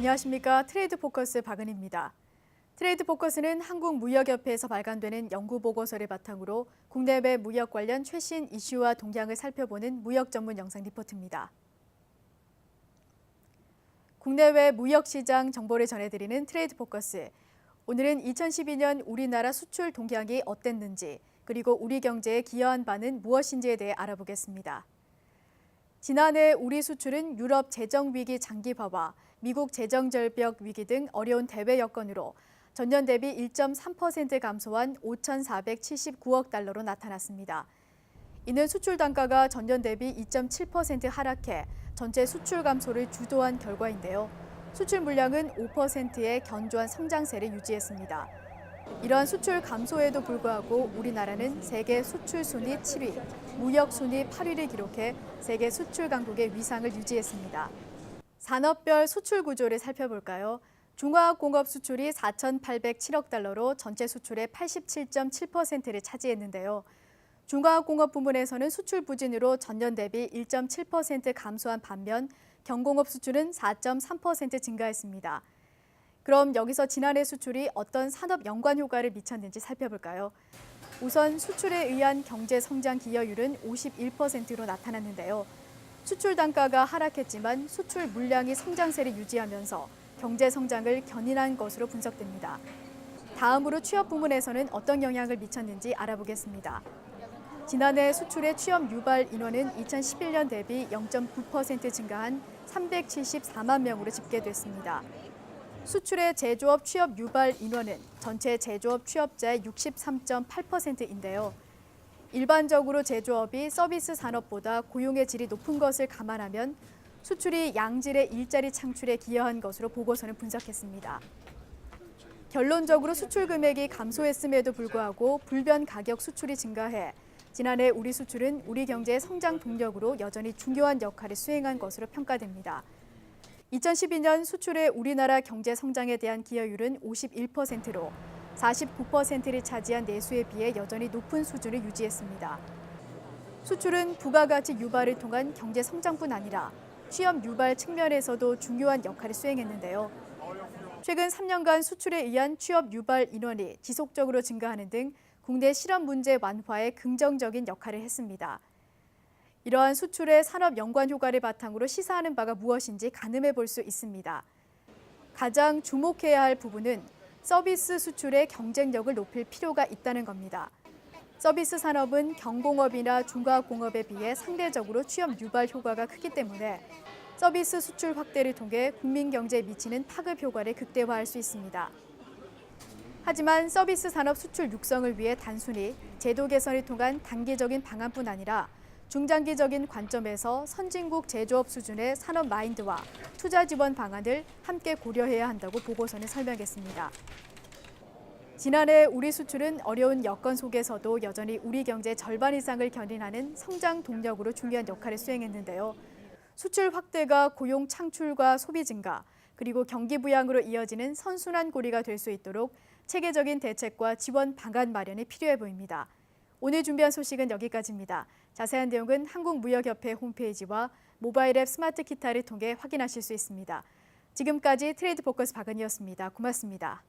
안녕하십니까. 트레이드 포커스 박은희입니다. 트레이드 포커스는 한국무역협회에서 발간되는 연구보고서를 바탕으로 국내외 무역 관련 최신 이슈와 동향을 살펴보는 무역 전문 영상 리포트입니다. 국내외 무역시장 정보를 전해드리는 트레이드 포커스. 오늘은 2012년 우리나라 수출 동향이 어땠는지, 그리고 우리 경제에 기여한 바는 무엇인지에 대해 알아보겠습니다. 지난해 우리 수출은 유럽 재정위기 장기화와 미국 재정절벽 위기 등 어려운 대외 여건으로 전년 대비 1.3% 감소한 5,479억 달러로 나타났습니다. 이는 수출 단가가 전년 대비 2.7% 하락해 전체 수출 감소를 주도한 결과인데요. 수출 물량은 5%의 견조한 성장세를 유지했습니다. 이러한 수출 감소에도 불구하고 우리나라는 세계 수출 순위 7위, 무역 순위 8위를 기록해 세계 수출 강국의 위상을 유지했습니다. 산업별 수출 구조를 살펴볼까요? 중화학공업 수출이 4,807억 달러로 전체 수출의 87.7%를 차지했는데요. 중화학공업 부문에서는 수출 부진으로 전년 대비 1.7% 감소한 반면 경공업 수출은 4.3% 증가했습니다. 그럼 여기서 지난해 수출이 어떤 산업 연관 효과를 미쳤는지 살펴볼까요? 우선 수출에 의한 경제 성장 기여율은 51%로 나타났는데요. 수출 단가가 하락했지만 수출 물량이 성장세를 유지하면서 경제 성장을 견인한 것으로 분석됩니다. 다음으로 취업 부문에서는 어떤 영향을 미쳤는지 알아보겠습니다. 지난해 수출의 취업 유발 인원은 2011년 대비 0.9% 증가한 374만 명으로 집계됐습니다. 수출의 제조업 취업 유발 인원은 전체 제조업 취업자의 63.8%인데요. 일반적으로 제조업이 서비스 산업보다 고용의 질이 높은 것을 감안하면 수출이 양질의 일자리 창출에 기여한 것으로 보고서는 분석했습니다. 결론적으로 수출 금액이 감소했음에도 불구하고 불변 가격 수출이 증가해 지난해 우리 수출은 우리 경제의 성장 동력으로 여전히 중요한 역할을 수행한 것으로 평가됩니다. 2012년 수출의 우리나라 경제 성장에 대한 기여율은 51%로 49%를 차지한 내수에 비해 여전히 높은 수준을 유지했습니다. 수출은 부가가치 유발을 통한 경제 성장뿐 아니라 취업 유발 측면에서도 중요한 역할을 수행했는데요. 최근 3년간 수출에 의한 취업 유발 인원이 지속적으로 증가하는 등 국내 실업 문제 완화에 긍정적인 역할을 했습니다. 이러한 수출의 산업 연관 효과를 바탕으로 시사하는 바가 무엇인지 가늠해 볼 수 있습니다. 가장 주목해야 할 부분은 서비스 수출의 경쟁력을 높일 필요가 있다는 겁니다. 서비스 산업은 경공업이나 중화공업에 비해 상대적으로 취업 유발 효과가 크기 때문에 서비스 수출 확대를 통해 국민 경제에 미치는 파급 효과를 극대화할 수 있습니다. 하지만 서비스 산업 수출 육성을 위해 단순히 제도 개선을 통한 단기적인 방안뿐 아니라 중장기적인 관점에서 선진국 제조업 수준의 산업 마인드와 투자 지원 방안을 함께 고려해야 한다고 보고서는 설명했습니다. 지난해 우리 수출은 어려운 여건 속에서도 여전히 우리 경제 절반 이상을 견인하는 성장 동력으로 중요한 역할을 수행했는데요. 수출 확대가 고용 창출과 소비 증가, 그리고 경기 부양으로 이어지는 선순환 고리가 될 수 있도록 체계적인 대책과 지원 방안 마련이 필요해 보입니다. 오늘 준비한 소식은 여기까지입니다. 자세한 내용은 한국무역협회 홈페이지와 모바일 앱 스마트 기타를 통해 확인하실 수 있습니다. 지금까지 트레이드 포커스 박은희였습니다. 고맙습니다.